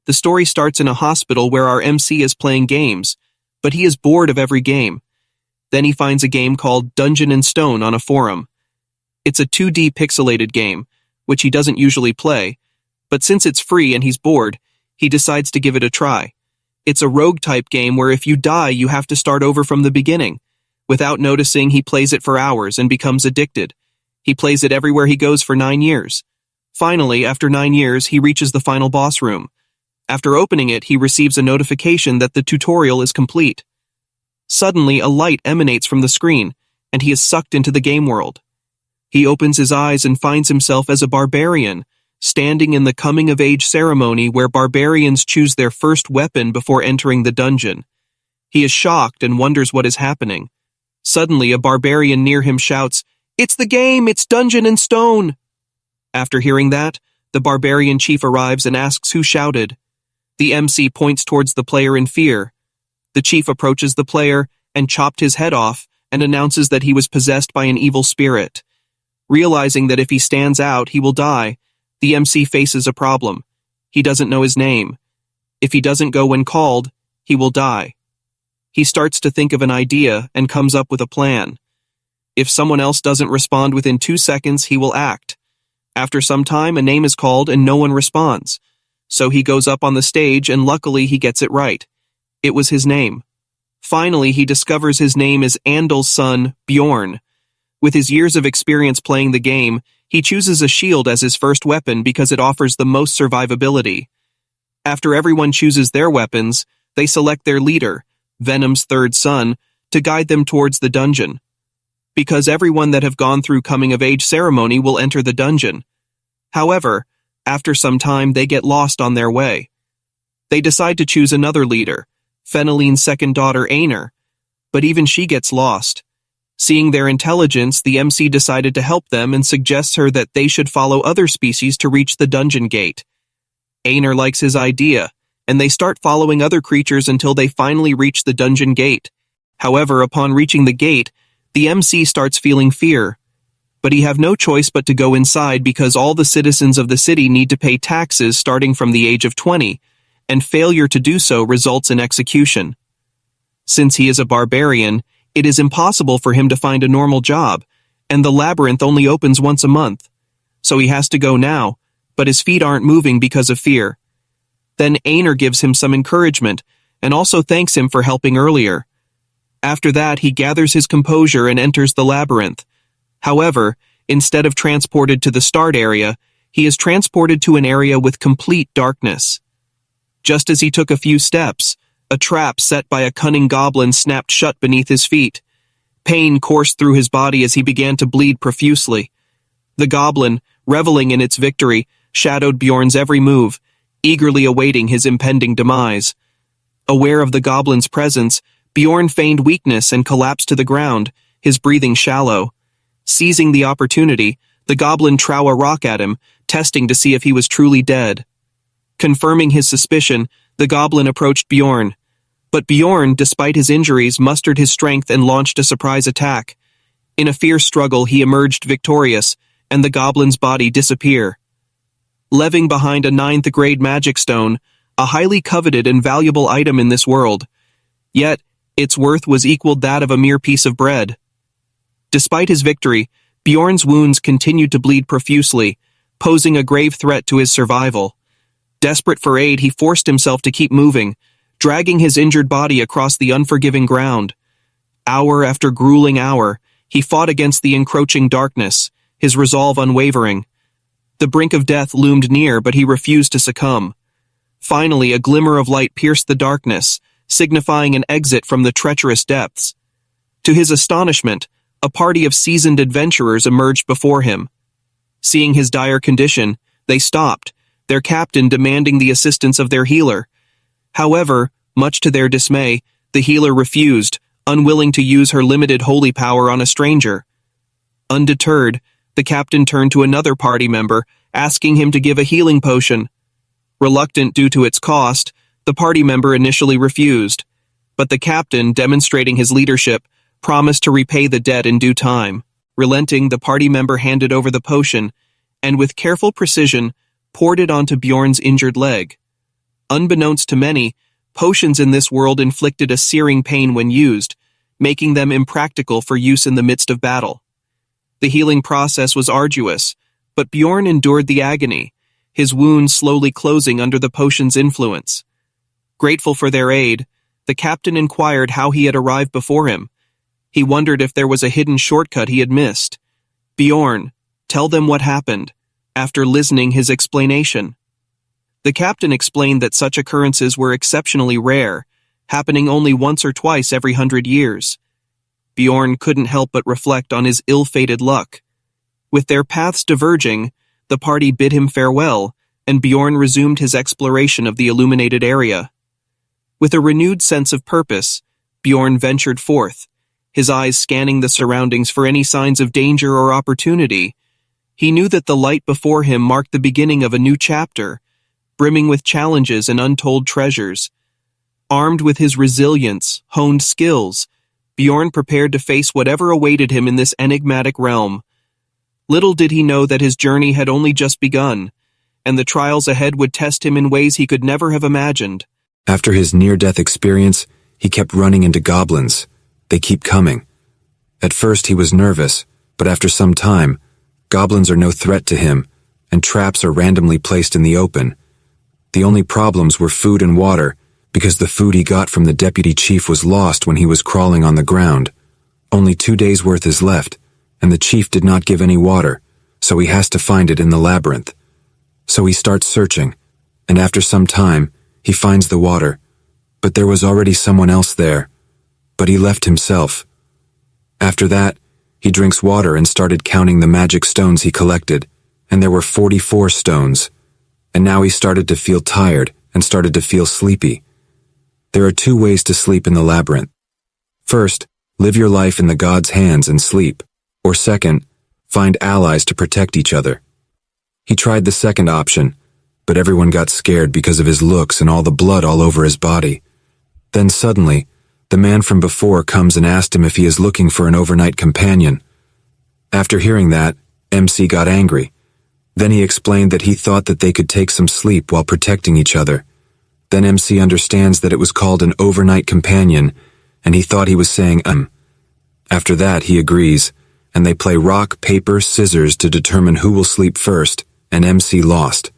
The story starts in a hospital where our MC is playing games, but he is bored of every game. Then he finds a game called Dungeon and Stone on a forum. It's a 2D pixelated game, which he doesn't usually play, but since it's free and he's bored, he decides to give it a try. It's a rogue-type game where if you die, you have to start over from the beginning. Without noticing, he plays it for hours and becomes addicted. He plays it everywhere he goes for 9 years. Finally, after 9 years, he reaches the final boss room. After opening it, he receives a notification that the tutorial is complete. Suddenly, a light emanates from the screen, and he is sucked into the game world. He opens his eyes and finds himself as a barbarian, standing in the coming-of-age ceremony where barbarians choose their first weapon before entering the dungeon. He is shocked and wonders what is happening. Suddenly, a barbarian near him shouts, "It's the game! It's Dungeon and Stone!" After hearing that, the barbarian chief arrives and asks who shouted. The MC points towards the player in fear. The chief approaches the player and chopped his head off and announces that he was possessed by an evil spirit. Realizing that if he stands out, he will die, the MC faces a problem. He doesn't know his name. If he doesn't go when called, he will die. He starts to think of an idea and comes up with a plan. If someone else doesn't respond within 2 seconds, he will act. After some time, a name is called and no one responds. So he goes up on the stage and luckily he gets it right. It was his name. Finally, he discovers his name is Andel's son, Bjorn. With his years of experience playing the game, he chooses a shield as his first weapon because it offers the most survivability. After everyone chooses their weapons, they select their leader, Venom's third son, to guide them towards the dungeon. Because everyone that have gone through coming-of-age ceremony will enter the dungeon. However, after some time they get lost on their way. They decide to choose another leader, Feneline's second daughter Aner, but even she gets lost. Seeing their intelligence, the MC decided to help them and suggests her that they should follow other species to reach the dungeon gate. Aner likes his idea, and they start following other creatures until they finally reach the dungeon gate. However, upon reaching the gate, the MC starts feeling fear. But he have no choice but to go inside because all the citizens of the city need to pay taxes starting from the age of 20, and failure to do so results in execution. Since he is a barbarian, it is impossible for him to find a normal job, and the labyrinth only opens once a month. So he has to go now, but his feet aren't moving because of fear. Then Aner gives him some encouragement, and also thanks him for helping earlier. After that, he gathers his composure and enters the labyrinth. However, instead of transported to the start area, he is transported to an area with complete darkness. Just as he took a few steps, a trap set by a cunning goblin snapped shut beneath his feet. Pain coursed through his body as he began to bleed profusely. The goblin, reveling in its victory, shadowed Bjorn's every move, eagerly awaiting his impending demise. Aware of the goblin's presence, Bjorn feigned weakness and collapsed to the ground, his breathing shallow. Seizing the opportunity, the goblin threw a rock at him, testing to see if he was truly dead. Confirming his suspicion, the goblin approached Bjorn. But Bjorn, despite his injuries, mustered his strength and launched a surprise attack. In a fierce struggle, he emerged victorious, and the goblin's body disappeared. Leaving behind a 9th grade magic stone, a highly coveted and valuable item in this world. Yet, its worth was equaled that of a mere piece of bread. Despite his victory, Bjorn's wounds continued to bleed profusely, posing a grave threat to his survival. Desperate for aid, he forced himself to keep moving, dragging his injured body across the unforgiving ground. Hour after grueling hour, he fought against the encroaching darkness, his resolve unwavering. The brink of death loomed near, but he refused to succumb. Finally, a glimmer of light pierced the darkness, signifying an exit from the treacherous depths. To his astonishment, a party of seasoned adventurers emerged before him. Seeing his dire condition, they stopped, their captain demanding the assistance of their healer. However, much to their dismay, the healer refused, unwilling to use her limited holy power on a stranger. Undeterred, the captain turned to another party member, asking him to give a healing potion. Reluctant due to its cost, the party member initially refused, but the captain, demonstrating his leadership, promised to repay the debt in due time. Relenting, the party member handed over the potion, and with careful precision, poured it onto Bjorn's injured leg. Unbeknownst to many, potions in this world inflicted a searing pain when used, making them impractical for use in the midst of battle. The healing process was arduous, but Bjorn endured the agony, his wounds slowly closing under the potion's influence. Grateful for their aid, the captain inquired how he had arrived before him. He wondered if there was a hidden shortcut he had missed. Bjorn, tell them what happened, after listening his explanation. The captain explained that such occurrences were exceptionally rare, happening only once or twice every 100 years. Bjorn couldn't help but reflect on his ill-fated luck. With their paths diverging, the party bid him farewell, and Bjorn resumed his exploration of the illuminated area. With a renewed sense of purpose, Bjorn ventured forth, his eyes scanning the surroundings for any signs of danger or opportunity. He knew that the light before him marked the beginning of a new chapter, brimming with challenges and untold treasures. Armed with his resilience, honed skills, Bjorn prepared to face whatever awaited him in this enigmatic realm. Little did he know that his journey had only just begun, and the trials ahead would test him in ways he could never have imagined. After his near-death experience, he kept running into goblins. They keep coming. At first he was nervous, but after some time, goblins are no threat to him, and traps are randomly placed in the open. The only problems were food and water, because the food he got from the deputy chief was lost when he was crawling on the ground. Only 2 days' worth is left, and the chief did not give any water, so he has to find it in the labyrinth. So he starts searching, and after some time, he finds the water, but there was already someone else there, but he left himself. After that, he drinks water and started counting the magic stones he collected, and there were 44 stones, and now he started to feel tired and started to feel sleepy. There are 2 ways to sleep in the labyrinth. First, live your life in the god's hands and sleep, or second, find allies to protect each other. He tried the second option, but everyone got scared because of his looks and all the blood all over his body. Then suddenly, the man from before comes and asked him if he is looking for an overnight companion. After hearing that, MC got angry. Then he explained that he thought that they could take some sleep while protecting each other. Then MC understands that it was called an overnight companion, and he thought he was saying After that, he agrees, and they play rock, paper, scissors to determine who will sleep first, and MC lost.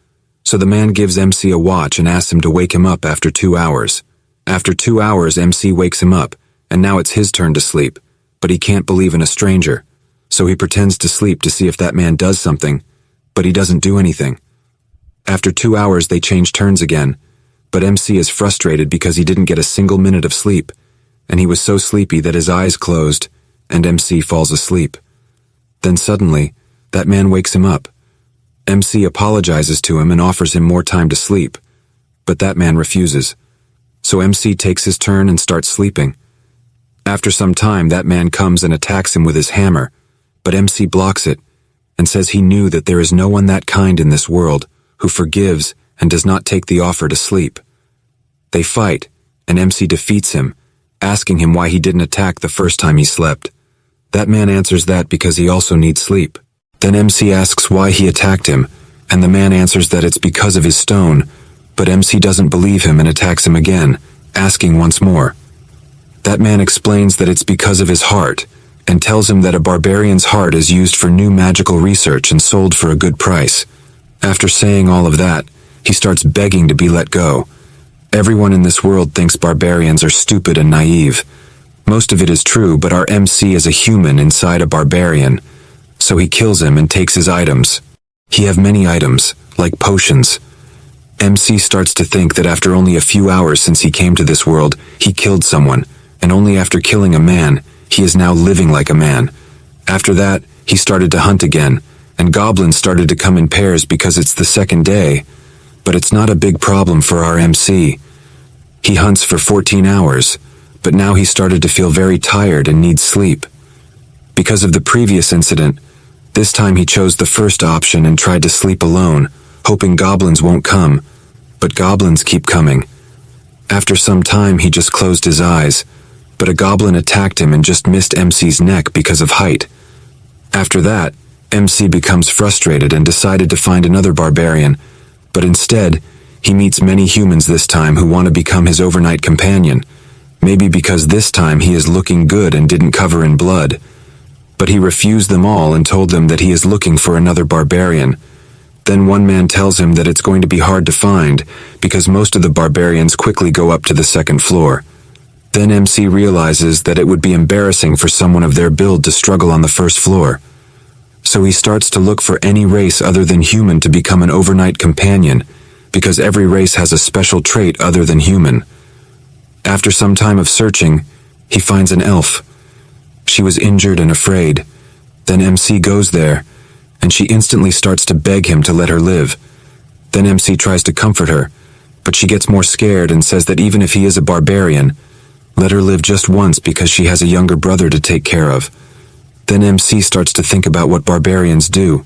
So the man gives MC a watch and asks him to wake him up after 2 hours. After 2 hours, MC wakes him up, and now it's his turn to sleep, but he can't believe in a stranger. So he pretends to sleep to see if that man does something, but he doesn't do anything. After 2 hours, they change turns again, but MC is frustrated because he didn't get a single minute of sleep, and he was so sleepy that his eyes closed, and MC falls asleep. Then suddenly, that man wakes him up. MC apologizes to him and offers him more time to sleep, but that man refuses. So MC takes his turn and starts sleeping. After some time, that man comes and attacks him with his hammer, but MC blocks it and says he knew that there is no one that kind in this world who forgives and does not take the offer to sleep. They fight, and MC defeats him, asking him why he didn't attack the first time he slept. That man answers that because he also needs sleep. Then MC asks why he attacked him, and the man answers that it's because of his stone, but MC doesn't believe him and attacks him again, asking once more. That man explains that it's because of his heart, and tells him that a barbarian's heart is used for new magical research and sold for a good price. After saying all of that, he starts begging to be let go. Everyone in this world thinks barbarians are stupid and naive. Most of it is true, but our MC is a human inside a barbarian. So he kills him and takes his items. He have many items, like potions. MC starts to think that after only a few hours since he came to this world, he killed someone, and only after killing a man, he is now living like a man. After that, he started to hunt again, and goblins started to come in pairs because it's the second day. But it's not a big problem for our MC. He hunts for 14 hours, but now he started to feel very tired and needs sleep. Because of the previous incident, this time he chose the first option and tried to sleep alone, hoping goblins won't come, but goblins keep coming. After some time, he just closed his eyes, but a goblin attacked him and just missed MC's neck because of height. After that, MC becomes frustrated and decided to find another barbarian, but instead, He meets many humans this time who want to become his overnight companion, maybe because this time he is looking good and didn't cover in blood. But he refused them all and told them that he is looking for another barbarian. Then one man tells him that it's going to be hard to find because most of the barbarians quickly go up to the second floor. Then MC realizes that it would be embarrassing for someone of their build to struggle on the first floor. So he starts to look for any race other than human to become an overnight companion, because every race has a special trait other than human. After some time of searching, he finds an elf. She was injured and afraid. Then MC goes there, and she instantly starts to beg him to let her live. Then MC tries to comfort her, but she gets more scared and says that even if he is a barbarian, let her live just once because she has a younger brother to take care of. Then MC starts to think about what barbarians do.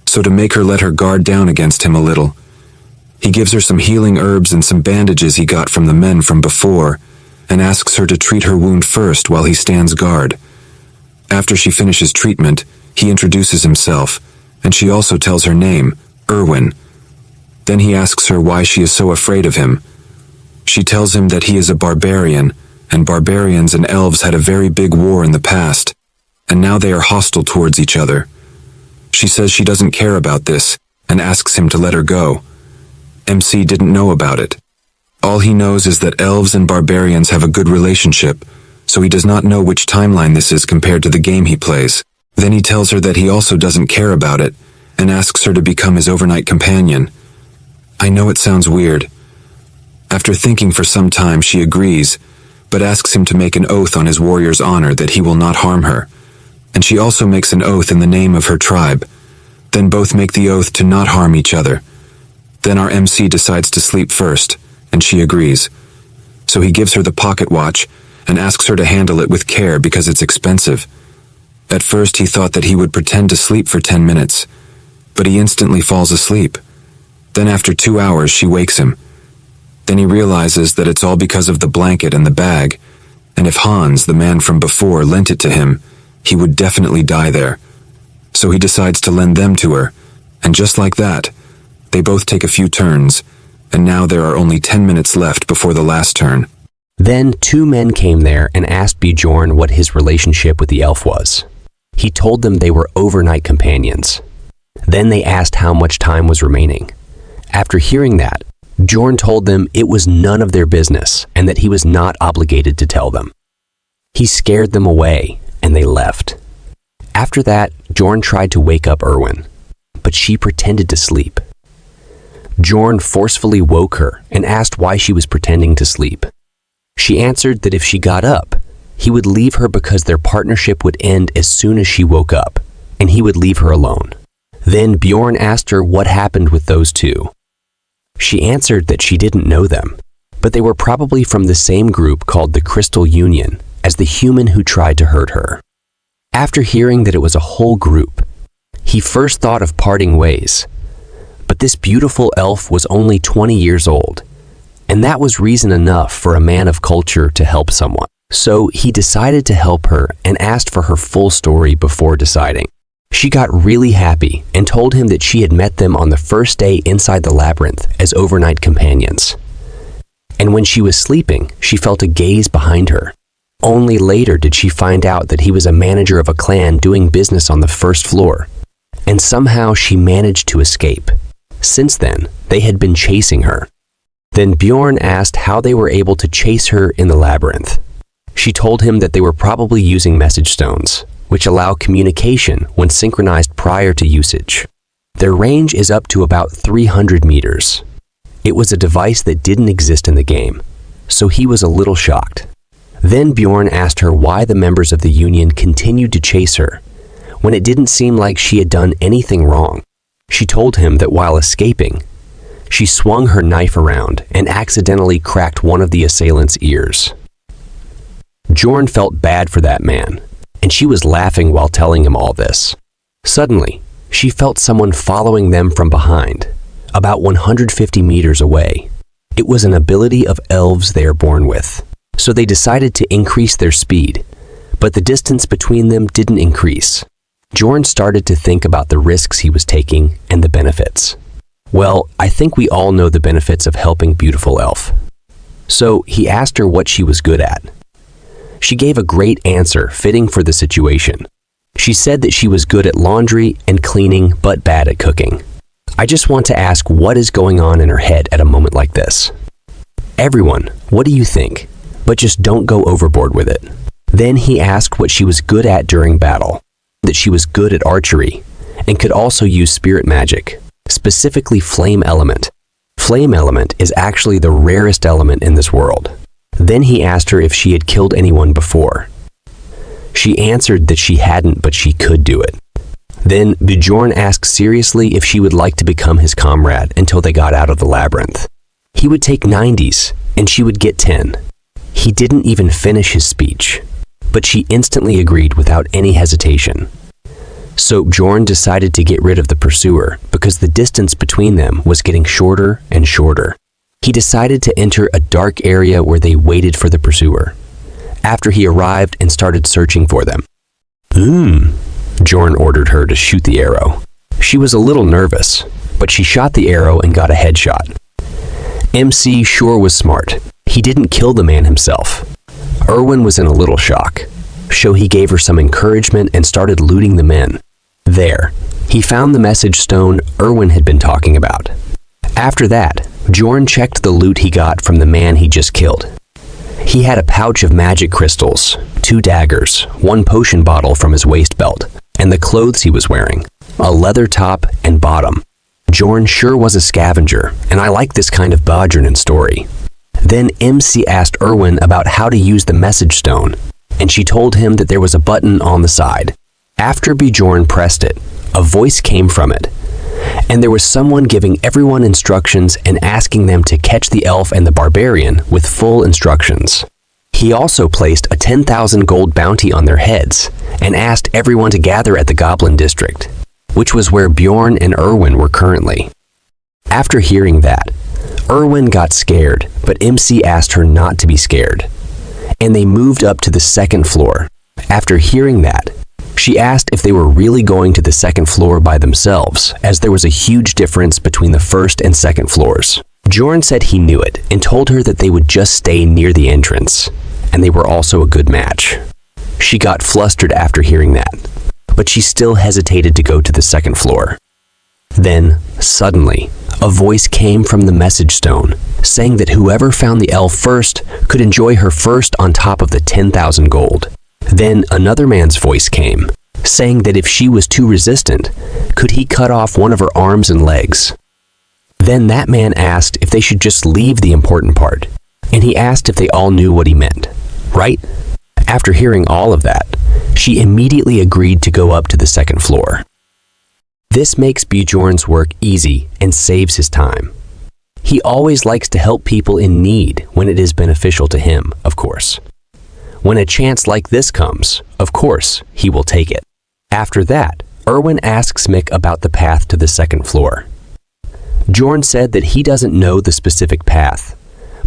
So to make her let her guard down against him a little, he gives her some healing herbs and some bandages he got from the men from before, and asks her to treat her wound first while he stands guard. After she finishes treatment, he introduces himself, and she also tells her name, Erwin. Then he asks her why she is so afraid of him. She tells him that he is a barbarian, and barbarians and elves had a very big war in the past, and now they are hostile towards each other. She says she doesn't care about this, and asks him to let her go. MC didn't know about it. All he knows is that elves and barbarians have a good relationship, so he does not know which timeline this is compared to the game he plays. Then he tells her that he also doesn't care about it, and asks her to become his overnight companion. I know it sounds weird. After thinking for some time, she agrees, but asks him to make an oath on his warrior's honor that he will not harm her, and she also makes an oath in the name of her tribe. Then both make the oath to not harm each other. Then our MC decides to sleep first, and she agrees. So he gives her the pocket watch and asks her to handle it with care because it's expensive. At first he thought that he would pretend to sleep for 10 minutes, but he instantly falls asleep. Then after 2 hours she wakes him. Then he realizes that it's all because of the blanket and the bag, and if Hans, the man from before, lent it to him, he would definitely die there. So he decides to lend them to her, and just like that, they both take a few turns, and now there are only 10 minutes left before the last turn. Then 2 men came there and asked Bjorn what his relationship with the elf was. He told them they were overnight companions. Then they asked how much time was remaining. After hearing that, Bjorn told them it was none of their business and that he was not obligated to tell them. He scared them away, and they left. After that, Bjorn tried to wake up Erwin, but she pretended to sleep. Bjorn forcefully woke her and asked why she was pretending to sleep. She answered that if she got up, he would leave her because their partnership would end as soon as she woke up, and he would leave her alone. Then Bjorn asked her what happened with those 2. She answered that she didn't know them, but they were probably from the same group called the Crystal Union as the human who tried to hurt her. After hearing that it was a whole group, he first thought of parting ways. But this beautiful elf was only 20 years old, and that was reason enough for a man of culture to help someone. So he decided to help her and asked for her full story before deciding. She got really happy and told him that she had met them on the first day inside the labyrinth as overnight companions. And when she was sleeping, she felt a gaze behind her. Only later did she find out that he was a manager of a clan doing business on the first floor, and somehow she managed to escape. Since then, they had been chasing her. Then Bjorn asked how they were able to chase her in the labyrinth. She told him that they were probably using message stones, which allow communication when synchronized prior to usage. Their range is up to about 300 meters. It was a device that didn't exist in the game, so he was a little shocked. Then Bjorn asked her why the members of the Union continued to chase her, when it didn't seem like she had done anything wrong. She told him that while escaping, she swung her knife around and accidentally cracked one of the assailant's ears. Bjorn felt bad for that man, and she was laughing while telling him all this. Suddenly, she felt someone following them from behind, about 150 meters away. It was an ability of elves they are born with, so they decided to increase their speed, but the distance between them didn't increase. Bjorn started to think about the risks he was taking and the benefits. Well, I think we all know the benefits of helping beautiful elf. So he asked her what she was good at. She gave a great answer fitting for the situation. She said that she was good at laundry and cleaning but bad at cooking. I just want to ask what is going on in her head at a moment like this. Everyone, what do you think? But just don't go overboard with it. Then he asked what she was good at during battle, that she was good at archery, and could also use spirit magic, specifically flame element. Flame element is actually the rarest element in this world. Then he asked her if she had killed anyone before. She answered that she hadn't, but she could do it. Then Bjorn asked seriously if she would like to become his comrade until they got out of the labyrinth. He would take 90s, and she would get 10. He didn't even finish his speech, but she instantly agreed without any hesitation. So Bjorn decided to get rid of the pursuer because the distance between them was getting shorter and shorter. He decided to enter a dark area where they waited for the pursuer. After he arrived and started searching for them. Bjorn ordered her to shoot the arrow. She was a little nervous, but she shot the arrow and got a headshot. MC sure was smart. He didn't kill the man himself. Erwin was in a little shock, so he gave her some encouragement and started looting the men. There, he found the message stone Erwin had been talking about. After that, Bjorn checked the loot he got from the man he just killed. He had a pouch of magic crystals, 2 daggers, 1 potion bottle from his waist belt, and the clothes he was wearing, a leather top and bottom. Bjorn sure was a scavenger, and I like this kind of Bjorn story. Then MC asked Erwin about how to use the message stone, and she told him that there was a button on the side. After Bjorn pressed it, a voice came from it, and there was someone giving everyone instructions and asking them to catch the elf and the barbarian with full instructions. He also placed a 10,000 gold bounty on their heads and asked everyone to gather at the Goblin District, which was where Bjorn and Erwin were currently. After hearing that, Erwin got scared, but MC asked her not to be scared, and they moved up to the 2nd floor. After hearing that, she asked if they were really going to the 2nd floor by themselves, as there was a huge difference between the 1st and 2nd floors. Bjorn said he knew it and told her that they would just stay near the entrance, and they were also a good match. She got flustered after hearing that, but she still hesitated to go to the 2nd floor. Then, suddenly, a voice came from the message stone, saying that whoever found the elf first could enjoy her first on top of the 10,000 gold. Then another man's voice came, saying that if she was too resistant, could he cut off one of her arms and legs. Then that man asked if they should just leave the important part, and he asked if they all knew what he meant, right? After hearing all of that, she immediately agreed to go up to the 2nd floor. This makes Bjorn's work easy and saves his time. He always likes to help people in need when it is beneficial to him, of course. When a chance like this comes, of course, he will take it. After that, Erwin asks Mick about the path to the 2nd floor. Bjorn said that he doesn't know the specific path,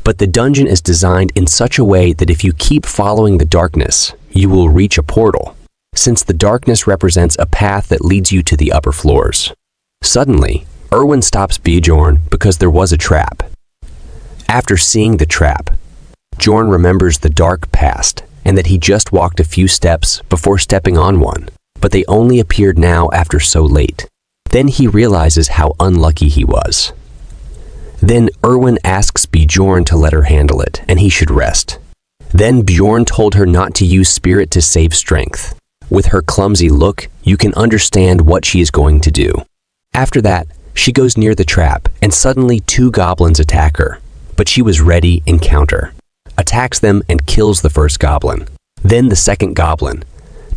but the dungeon is designed in such a way that if you keep following the darkness, you will reach a portal, since the darkness represents a path that leads you to the upper floors. Suddenly, Erwin stops Bjorn because there was a trap. After seeing the trap, Bjorn remembers the dark past and that he just walked a few steps before stepping on one, but they only appeared now after so late. Then he realizes how unlucky he was. Then Erwin asks Bjorn to let her handle it and he should rest. Then Bjorn told her not to use spirit to save strength. With her clumsy look, you can understand what she is going to do. After that, she goes near the trap and suddenly 2 goblins attack her, but she was ready and counter. Attacks them and kills the first goblin. Then the second goblin.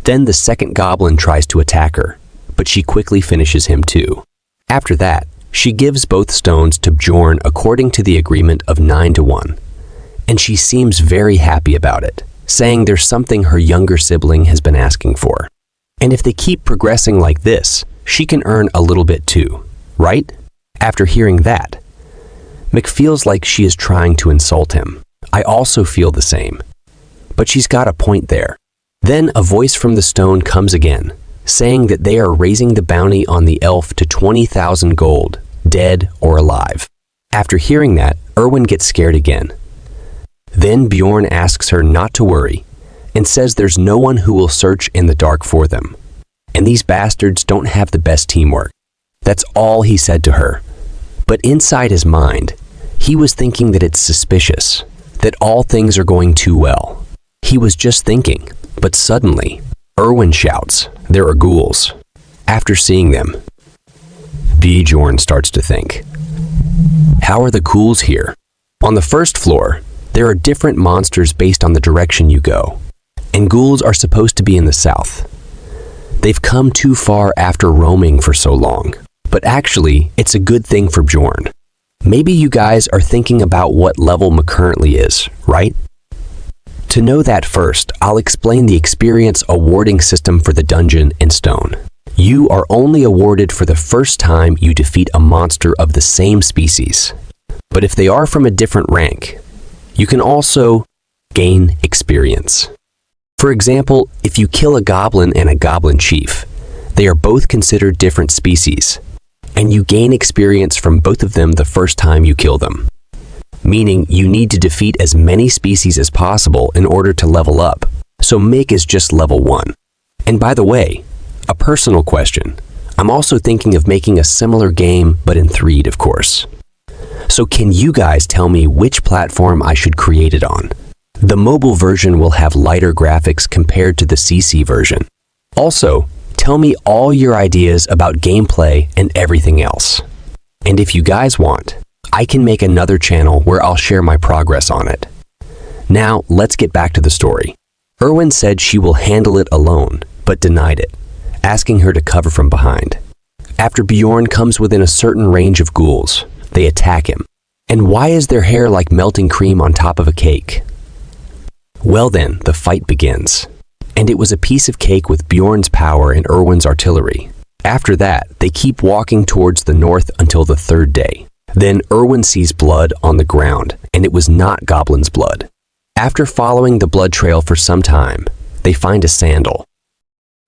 Then the second goblin tries to attack her, but she quickly finishes him too. After that, she gives both stones to Bjorn according to the agreement of 9-1, and she seems very happy about it, saying there's something her younger sibling has been asking for. And if they keep progressing like this, she can earn a little bit too, right? After hearing that, Mick feels like she is trying to insult him. I also feel the same. But she's got a point there. Then a voice from the stone comes again, saying that they are raising the bounty on the elf to 20,000 gold dead or alive. After hearing that, Erwin gets scared again. Then Bjorn asks her not to worry and says there's no one who will search in the dark for them. And these bastards don't have the best teamwork. That's all he said to her. But inside his mind, he was thinking that it's suspicious, that all things are going too well. He was just thinking, but suddenly, Erwin shouts, "There are ghouls." After seeing them, Bjorn starts to think, how are the ghouls here? On the first floor, there are different monsters based on the direction you go, and ghouls are supposed to be in the south. They've come too far after roaming for so long, but actually, it's a good thing for Bjorn. Maybe you guys are thinking about what level Ma currently is, right? To know that first, I'll explain the experience awarding system for the dungeon in stone. You are only awarded for the first time you defeat a monster of the same species. But if they are from a different rank, you can also gain experience. For example, if you kill a goblin and a goblin chief, they are both considered different species, and you gain experience from both of them the first time you kill them. Meaning you need to defeat as many species as possible in order to level up, so Mick is just level 1. And by the way, a personal question, I'm also thinking of making a similar game, but in 3D, of course. So can you guys tell me which platform I should create it on? The mobile version will have lighter graphics compared to the CC version. Also, tell me all your ideas about gameplay and everything else. And if you guys want, I can make another channel where I'll share my progress on it. Now, let's get back to the story. Erwin said she will handle it alone, but denied it, asking her to cover from behind. After Bjorn comes within a certain range of ghouls, they attack him. And why is their hair like melting cream on top of a cake? Well then, the fight begins. And it was a piece of cake with Bjorn's power and Erwin's artillery. After that, they keep walking towards the north until the 3rd day. Then Erwin sees blood on the ground, and it was not Goblin's blood. After following the blood trail for some time, they find a sandal.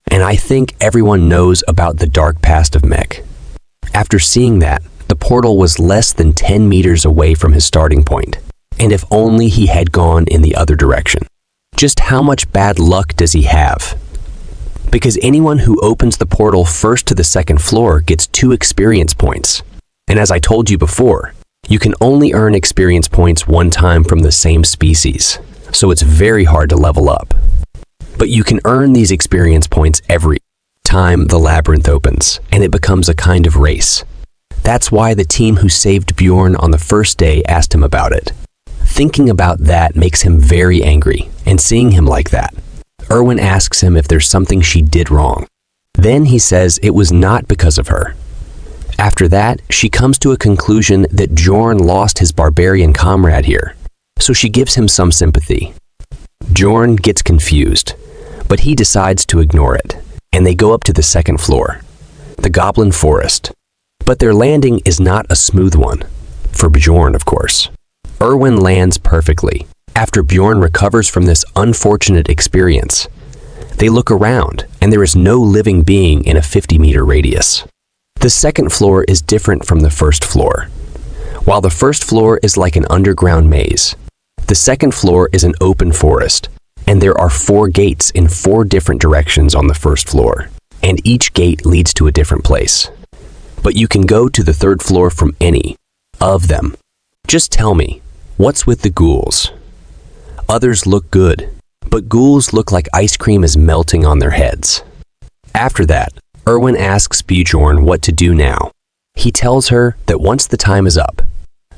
And I think everyone knows about the dark past of Mech. After seeing that, the portal was less than 10 meters away from his starting point, and if only he had gone in the other direction. Just how much bad luck does he have? Because anyone who opens the portal first to the 2nd floor gets 2 experience points. And as I told you before, you can only earn experience points 1 time from the same species, so it's very hard to level up. But you can earn these experience points every time the labyrinth opens, and it becomes a kind of race. That's why the team who saved Bjorn on the first day asked him about it. Thinking about that makes him very angry, and seeing him like that, Erwin asks him if there's something she did wrong. Then he says it was not because of her. After that, she comes to a conclusion that Bjorn lost his barbarian comrade here, so she gives him some sympathy. Bjorn gets confused, but he decides to ignore it, and they go up to the 2nd floor, the Goblin Forest. But their landing is not a smooth one, for Bjorn, of course. Erwin lands perfectly. After Bjorn recovers from this unfortunate experience, they look around, and there is no living being in a 50-meter radius. The 2nd floor is different from the 1st floor. While the 1st floor is like an underground maze, the 2nd floor is an open forest, and there are 4 gates in 4 different directions on the 1st floor, and each gate leads to a different place. But you can go to the 3rd floor from any of them. Just tell me, what's with the ghouls? Others look good, but ghouls look like ice cream is melting on their heads. After that, Erwin asks Bjorn what to do now. He tells her that once the time is up,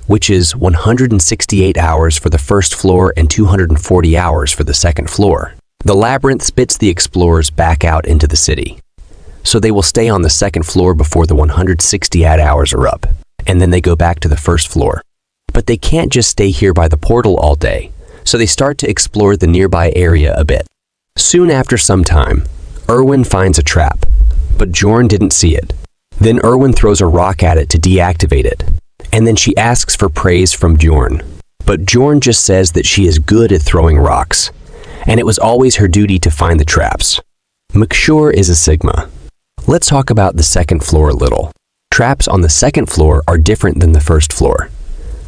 which is 168 hours for the 1st floor and 240 hours for the 2nd floor, the labyrinth spits the explorers back out into the city. So they will stay on the 2nd floor before the 168 hours are up, and then they go back to the 1st floor. But they can't just stay here by the portal all day, so they start to explore the nearby area a bit. Soon after some time, Erwin finds a trap, but Bjorn didn't see it. Then Erwin throws a rock at it to deactivate it, and then she asks for praise from Bjorn. But Bjorn just says that she is good at throwing rocks, and it was always her duty to find the traps. McSure is a Sigma. Let's talk about the 2nd floor a little. Traps on the second floor are different than the first floor.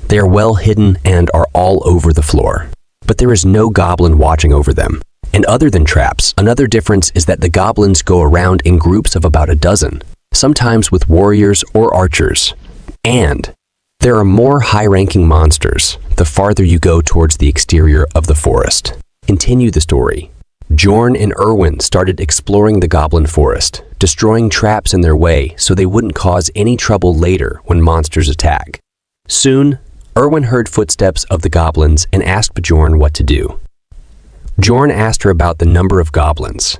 They are well hidden and are all over the floor, but there is no goblin watching over them. And other than traps, another difference is that the goblins go around in groups of about a dozen, sometimes with warriors or archers. And there are more high-ranking monsters the farther you go towards the exterior of the forest. Continue the story. Bjorn and Erwin started exploring the goblin forest, destroying traps in their way so they wouldn't cause any trouble later when monsters attack. Soon, Erwin heard footsteps of the goblins and asked Bjorn what to do. Bjorn asked her about the number of goblins,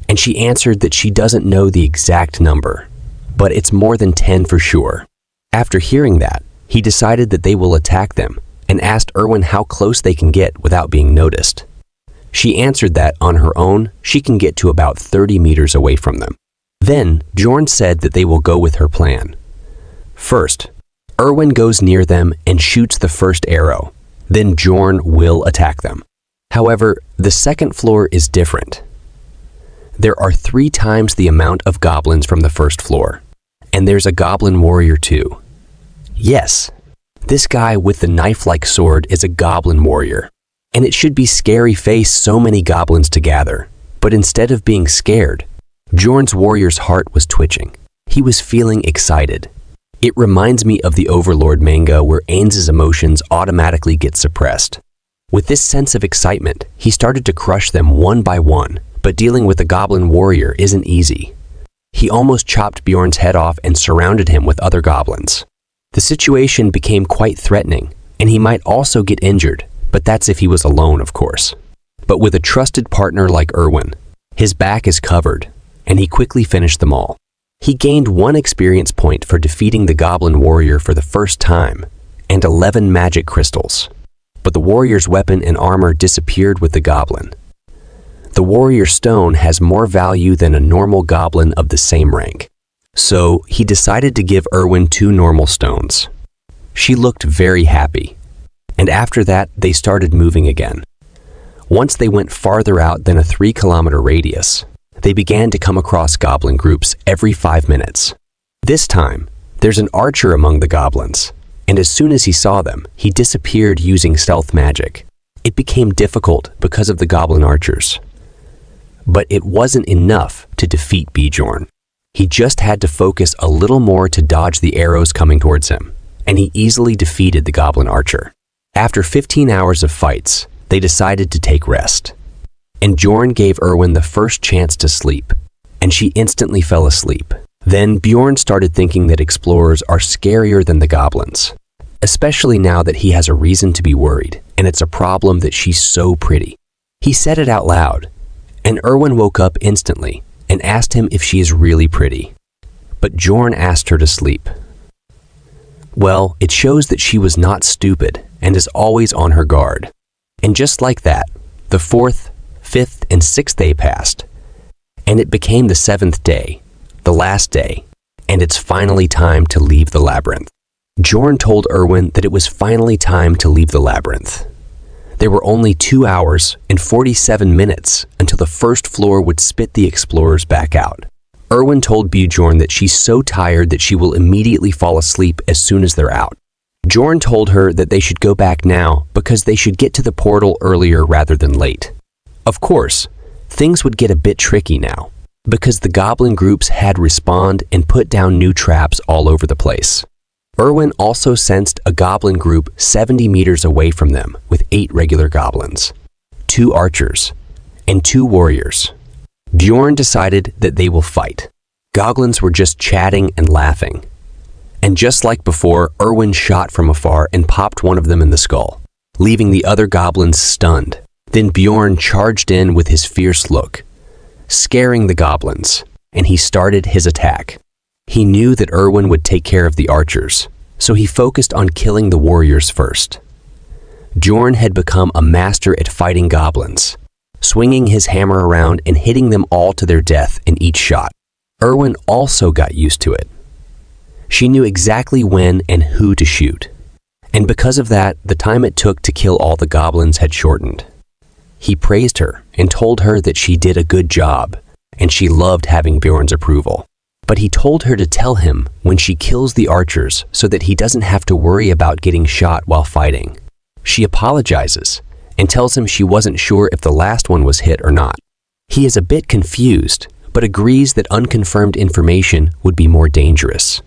and she answered that she doesn't know the exact number, but it's more than 10 for sure. After hearing that, he decided that they will attack them and asked Erwin how close they can get without being noticed. She answered that on her own, she can get to about 30 meters away from them. Then, Bjorn said that they will go with her plan. First, Erwin goes near them and shoots the first arrow. Then Bjorn will attack them. However, the second floor is different. There are 3 times the amount of goblins from the first floor. And there's a goblin warrior too. Yes, this guy with the knife-like sword is a goblin warrior. And it should be scary face so many goblins to gather. But instead of being scared, Bjorn's warrior's heart was twitching. He was feeling excited. It reminds me of the Overlord manga where Ainz's emotions automatically get suppressed. With this sense of excitement, he started to crush them one by one, but dealing with the goblin warrior isn't easy. He almost chopped Bjorn's head off and surrounded him with other goblins. The situation became quite threatening, and he might also get injured, but that's if he was alone, of course. But with a trusted partner like Erwin, his back is covered, and he quickly finished them all. He gained 1 experience point for defeating the goblin warrior for the first time, and 11 magic crystals. But the warrior's weapon and armor disappeared with the goblin. The warrior stone has more value than a normal goblin of the same rank. So he decided to give Erwin 2 normal stones. She looked very happy. And after that, they started moving again. Once they went farther out than a 3-kilometer radius, they began to come across goblin groups every 5 minutes. This time, there's an archer among the goblins, and as soon as he saw them, he disappeared using stealth magic. It became difficult because of the goblin archers. But it wasn't enough to defeat Bjorn. He just had to focus a little more to dodge the arrows coming towards him, and he easily defeated the goblin archer. After 15 hours of fights, they decided to take rest. And Bjorn gave Erwin the first chance to sleep, and she instantly fell asleep. Then Bjorn started thinking that explorers are scarier than the goblins, especially now that he has a reason to be worried, and it's a problem that she's so pretty. He said it out loud, and Erwin woke up instantly and asked him if she is really pretty. But Bjorn asked her to sleep. Well, it shows that she was not stupid and is always on her guard. And just like that, the 4th, 5th, and 6th day passed, and it became the 7th day, the last day, and it's finally time to leave the labyrinth. Bjorn told Erwin that it was finally time to leave the labyrinth. There were only 2 hours and 47 minutes until the first floor would spit the explorers back out. Erwin told Bjorn that she's so tired that she will immediately fall asleep as soon as they're out. Bjorn told her that they should go back now because they should get to the portal earlier rather than late. Of course, things would get a bit tricky now, because the goblin groups had respawned and put down new traps all over the place. Erwin also sensed a goblin group 70 meters away from them with 8 regular goblins, 2 archers, and 2 warriors. Bjorn decided that they will fight. Goblins were just chatting and laughing. And just like before, Erwin shot from afar and popped one of them in the skull, leaving the other goblins stunned. Then Bjorn charged in with his fierce look, scaring the goblins, and he started his attack. He knew that Erwin would take care of the archers, so he focused on killing the warriors first. Bjorn had become a master at fighting goblins, swinging his hammer around and hitting them all to their death in each shot. Erwin also got used to it. She knew exactly when and who to shoot, and because of that, the time it took to kill all the goblins had shortened. He praised her and told her that she did a good job, and she loved having Bjorn's approval. But he told her to tell him when she kills the archers so that he doesn't have to worry about getting shot while fighting. She apologizes and tells him she wasn't sure if the last one was hit or not. He is a bit confused, but agrees that unconfirmed information would be more dangerous.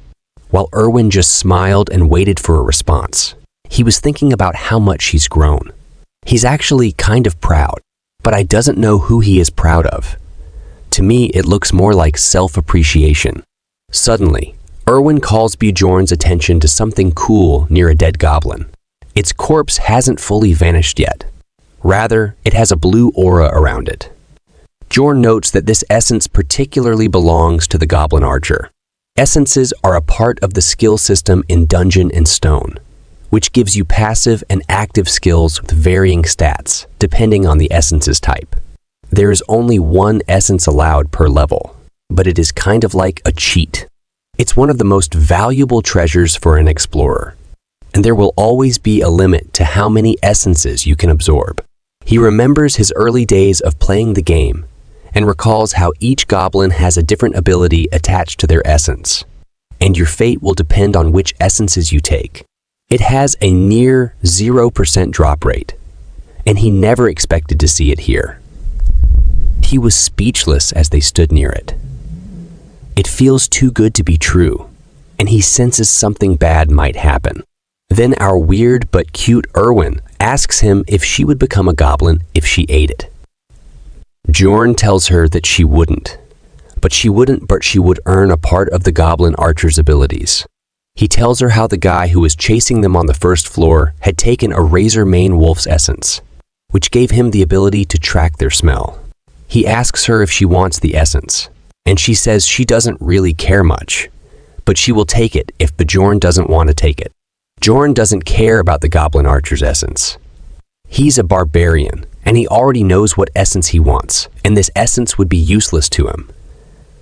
While Erwin just smiled and waited for a response, he was thinking about how much he's grown. He's actually kind of proud, but I doesn't know who he is proud of. To me, it looks more like self-appreciation. Suddenly, Erwin calls Bjorn's attention to something cool near a dead goblin. Its corpse hasn't fully vanished yet. Rather, it has a blue aura around it. Bjorn notes that this essence particularly belongs to the goblin archer. Essences are a part of the skill system in Dungeon and Stone, which gives you passive and active skills with varying stats, depending on the essence's type. There is only one essence allowed per level, but it is kind of like a cheat. It's one of the most valuable treasures for an explorer, and there will always be a limit to how many essences you can absorb. He remembers his early days of playing the game and recalls how each goblin has a different ability attached to their essence, and your fate will depend on which essences you take. It has a near 0% drop rate, and he never expected to see it here. He was speechless as they stood near it. It feels too good to be true, and he senses something bad might happen. Then our weird but cute Erwin asks him if she would become a goblin if she ate it. Bjorn tells her that she wouldn't, but she would earn a part of the goblin archer's abilities. He tells her how the guy who was chasing them on the first floor had taken a razor mane wolf's essence, which gave him the ability to track their smell. He asks her if she wants the essence, and she says she doesn't really care much, but she will take it if Bjorn doesn't want to take it. Bjorn doesn't care about the goblin archer's essence. He's a barbarian, and he already knows what essence he wants, and this essence would be useless to him.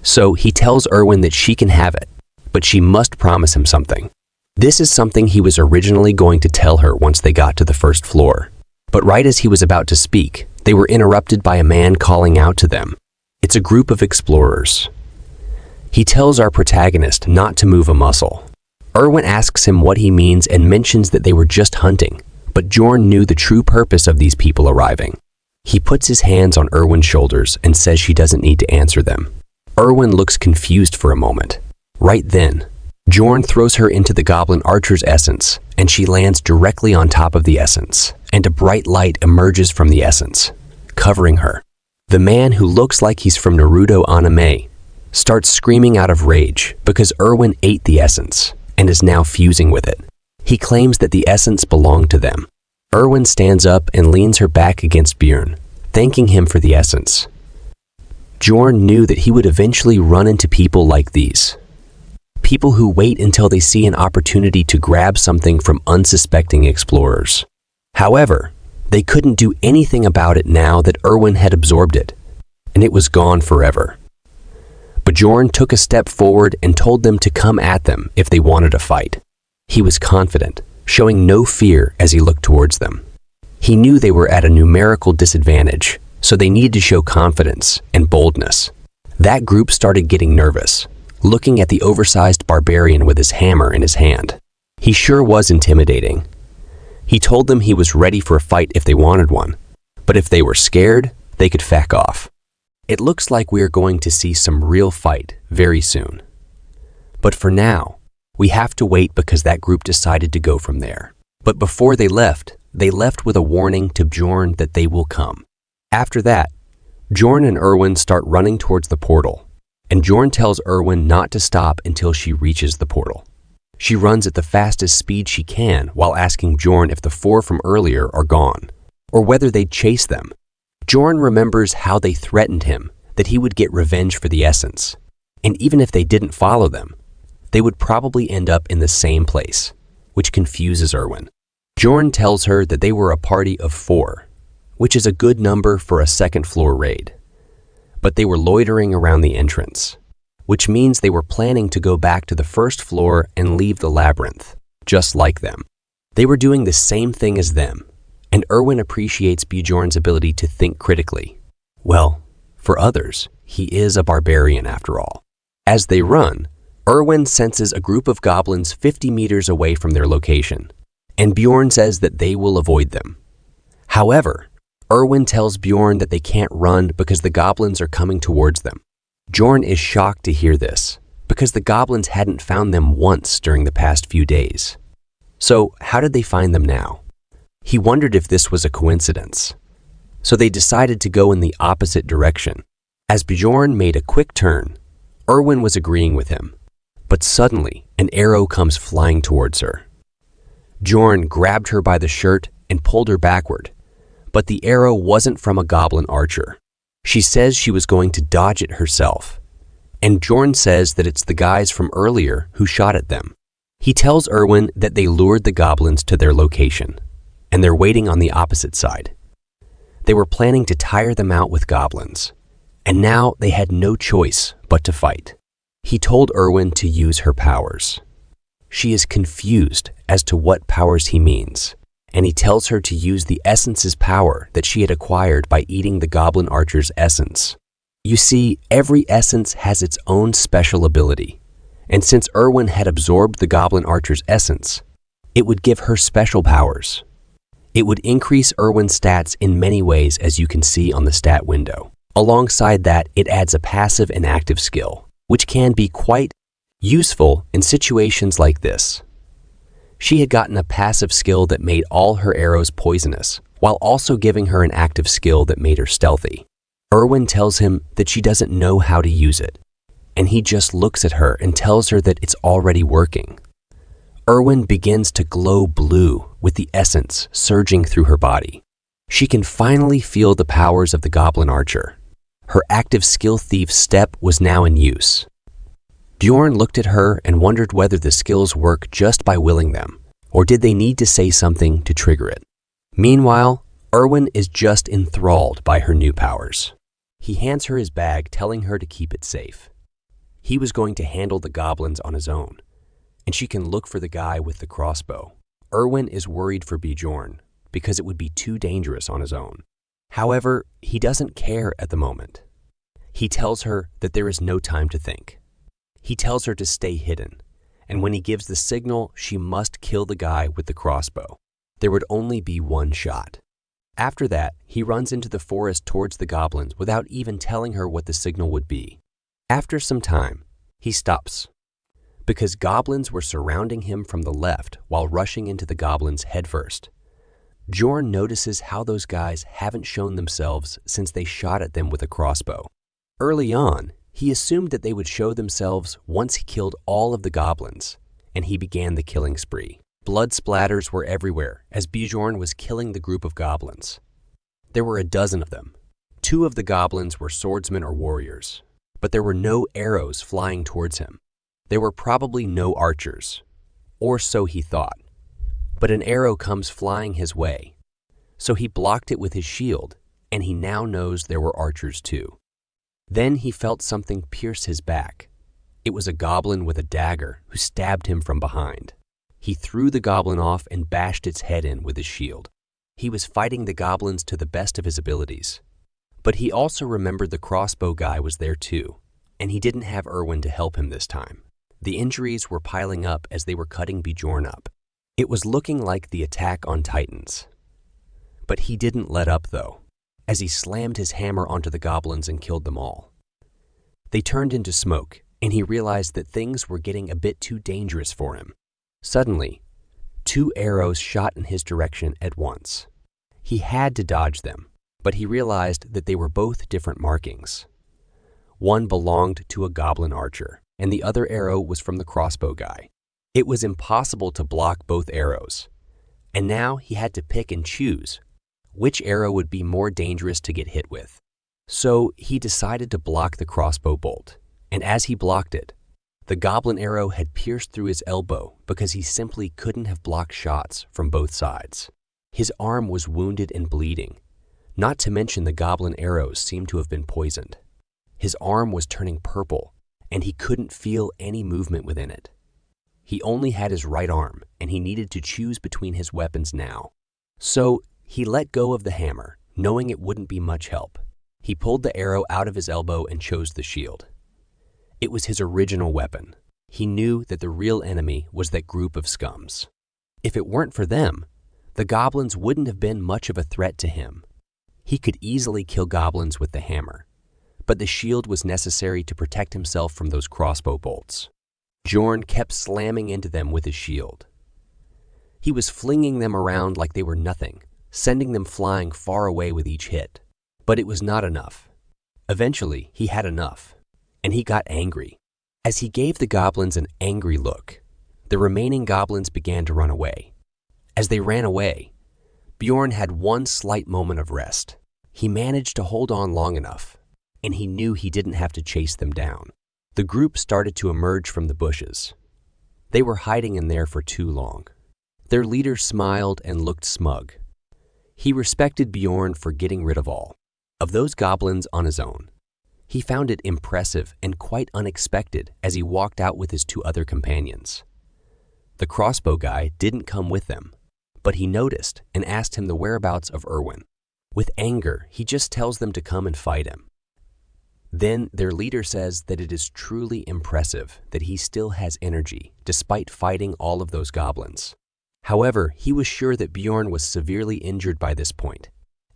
So he tells Erwin that she can have it, but she must promise him something. This is something he was originally going to tell her once they got to the first floor. But right as he was about to speak, they were interrupted by a man calling out to them. It's a group of explorers. He tells our protagonist not to move a muscle. Erwin asks him what he means and mentions that they were just hunting, but Bjorn knew the true purpose of these people arriving. He puts his hands on Erwin's shoulders and says she doesn't need to answer them. Erwin looks confused for a moment. Right then, Bjorn throws her into the goblin archer's essence, and she lands directly on top of the essence, and a bright light emerges from the essence, covering her. The man, who looks like he's from Naruto anime, starts screaming out of rage because Erwin ate the essence and is now fusing with it. He claims that the essence belonged to them. Erwin stands up and leans her back against Bjorn, thanking him for the essence. Bjorn knew that he would eventually run into people like these. People who wait until they see an opportunity to grab something from unsuspecting explorers. However, they couldn't do anything about it now that Erwin had absorbed it, and it was gone forever. Bjorn took a step forward and told them to come at them if they wanted a fight. He was confident, showing no fear as he looked towards them. He knew they were at a numerical disadvantage, so they needed to show confidence and boldness. That group started getting nervous, looking at the oversized barbarian with his hammer in his hand. He sure was intimidating. He told them he was ready for a fight if they wanted one, but if they were scared, they could back off. It looks like we are going to see some real fight very soon. But for now, we have to wait because that group decided to go from there. But before they left with a warning to Bjorn that they will come. After that, Bjorn and Erwin start running towards the portal, and Bjorn tells Erwin not to stop until she reaches the portal. She runs at the fastest speed she can while asking Bjorn if the 4 from earlier are gone, or whether they'd chase them. Bjorn remembers how they threatened him that he would get revenge for the essence, and even if they didn't follow them, they would probably end up in the same place, which confuses Erwin. Bjorn tells her that they were a party of 4, which is a good number for a second-floor raid. But they were loitering around the entrance, which means they were planning to go back to the first floor and leave the labyrinth, just like them. They were doing the same thing as them, and Erwin appreciates Bjorn's ability to think critically. Well, for others, he is a barbarian after all. As they run, Erwin senses a group of goblins 50 meters away from their location, and Bjorn says that they will avoid them. However, Erwin tells Bjorn that they can't run because the goblins are coming towards them. Bjorn is shocked to hear this, because the goblins hadn't found them once during the past few days. So how did they find them now? He wondered if this was a coincidence. So they decided to go in the opposite direction. As Bjorn made a quick turn, Erwin was agreeing with him, but suddenly an arrow comes flying towards her. Bjorn grabbed her by the shirt and pulled her backward, but the arrow wasn't from a goblin archer. She says she was going to dodge it herself, and Bjorn says that it's the guys from earlier who shot at them. He tells Erwin that they lured the goblins to their location, and they're waiting on the opposite side. They were planning to tire them out with goblins, and now they had no choice but to fight. He told Erwin to use her powers. She is confused as to what powers he means, and he tells her to use the essence's power that she had acquired by eating the goblin archer's essence. You see, every essence has its own special ability, and since Erwin had absorbed the goblin archer's essence, it would give her special powers. It would increase Erwin's stats in many ways, as you can see on the stat window. Alongside that, it adds a passive and active skill, which can be quite useful in situations like this. She had gotten a passive skill that made all her arrows poisonous, while also giving her an active skill that made her stealthy. Erwin tells him that she doesn't know how to use it, and he just looks at her and tells her that it's already working. Erwin begins to glow blue with the essence surging through her body. She can finally feel the powers of the goblin archer. Her active skill thief step was now in use. Bjorn looked at her and wondered whether the skills work just by willing them, or did they need to say something to trigger it. Meanwhile, Erwin is just enthralled by her new powers. He hands her his bag, telling her to keep it safe. He was going to handle the goblins on his own, and she can look for the guy with the crossbow. Erwin is worried for Bjorn because it would be too dangerous on his own. However, he doesn't care at the moment. He tells her that there is no time to think. He tells her to stay hidden, and when he gives the signal, she must kill the guy with the crossbow. There would only be one shot. After that, he runs into the forest towards the goblins without even telling her what the signal would be. After some time, he stops, because goblins were surrounding him from the left while rushing into the goblins headfirst. Bjorn notices how those guys haven't shown themselves since they shot at them with a crossbow. Early on, he assumed that they would show themselves once he killed all of the goblins, and he began the killing spree. Blood splatters were everywhere as Bjorn was killing the group of goblins. There were a dozen of them. 2 of the goblins were swordsmen or warriors, but there were no arrows flying towards him. There were probably no archers, or so he thought. But an arrow comes flying his way, so he blocked it with his shield, and he now knows there were archers too. Then he felt something pierce his back. It was a goblin with a dagger who stabbed him from behind. He threw the goblin off and bashed its head in with his shield. He was fighting the goblins to the best of his abilities. But he also remembered the crossbow guy was there too, and he didn't have Erwin to help him this time. The injuries were piling up as they were cutting Bjorn up. It was looking like the attack on Titans. But he didn't let up though, as he slammed his hammer onto the goblins and killed them all. They turned into smoke, and he realized that things were getting a bit too dangerous for him. Suddenly, 2 arrows shot in his direction at once. He had to dodge them, but he realized that they were both different markings. One belonged to a goblin archer, and the other arrow was from the crossbow guy. It was impossible to block both arrows, and now he had to pick and choose which arrow would be more dangerous to get hit with. So he decided to block the crossbow bolt, and as he blocked it, the goblin arrow had pierced through his elbow because he simply couldn't have blocked shots from both sides. His arm was wounded and bleeding, not to mention the goblin arrows seemed to have been poisoned. His arm was turning purple, and he couldn't feel any movement within it. He only had his right arm, and he needed to choose between his weapons now. So he let go of the hammer, knowing it wouldn't be much help. He pulled the arrow out of his elbow and chose the shield. It was his original weapon. He knew that the real enemy was that group of scums. If it weren't for them, the goblins wouldn't have been much of a threat to him. He could easily kill goblins with the hammer, but the shield was necessary to protect himself from those crossbow bolts. Bjorn kept slamming into them with his shield. He was flinging them around like they were nothing, sending them flying far away with each hit. But it was not enough. Eventually, he had enough, and he got angry. As he gave the goblins an angry look, the remaining goblins began to run away. As they ran away, Bjorn had one slight moment of rest. He managed to hold on long enough, and he knew he didn't have to chase them down. The group started to emerge from the bushes. They were hiding in there for too long. Their leader smiled and looked smug. He respected Bjorn for getting rid of all of those goblins on his own. He found it impressive and quite unexpected as he walked out with his two other companions. The crossbow guy didn't come with them, but he noticed and asked him the whereabouts of Erwin. With anger, he just tells them to come and fight him. Then their leader says that it is truly impressive that he still has energy despite fighting all of those goblins. However, he was sure that Bjorn was severely injured by this point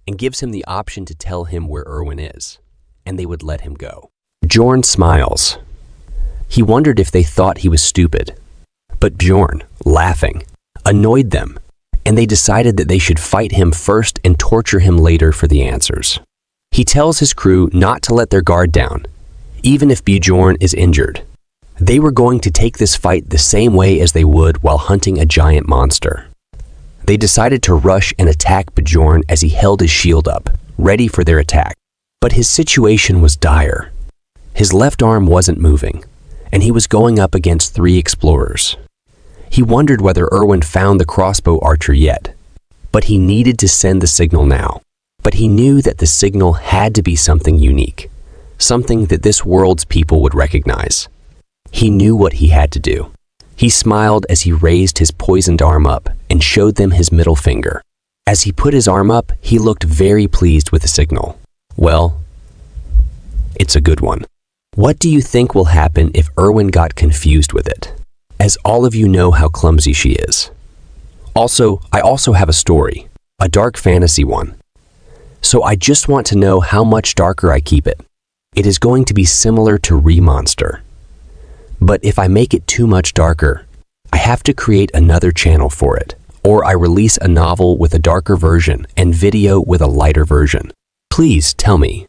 and gives him the option to tell him where Erwin is, and they would let him go. Bjorn smiles. He wondered if they thought he was stupid, but Bjorn, laughing, annoyed them, and they decided that they should fight him first and torture him later for the answers. He tells his crew not to let their guard down, even if Bjorn is injured. They were going to take this fight the same way as they would while hunting a giant monster. They decided to rush and attack Bjorn as he held his shield up, ready for their attack. But his situation was dire. His left arm wasn't moving, and he was going up against 3 explorers. He wondered whether Erwin found the crossbow archer yet, but he needed to send the signal now. But he knew that the signal had to be something unique, something that this world's people would recognize. He knew what he had to do. He smiled as he raised his poisoned arm up and showed them his middle finger. As he put his arm up, he looked very pleased with the signal. Well, it's a good one. What do you think will happen if Erwin got confused with it? As all of you know how clumsy she is. I also have a story, a dark fantasy one. So I just want to know how much darker I keep it. It is going to be similar to Remonster. But if I make it too much darker, I have to create another channel for it, or I release a novel with a darker version and video with a lighter version. Please tell me,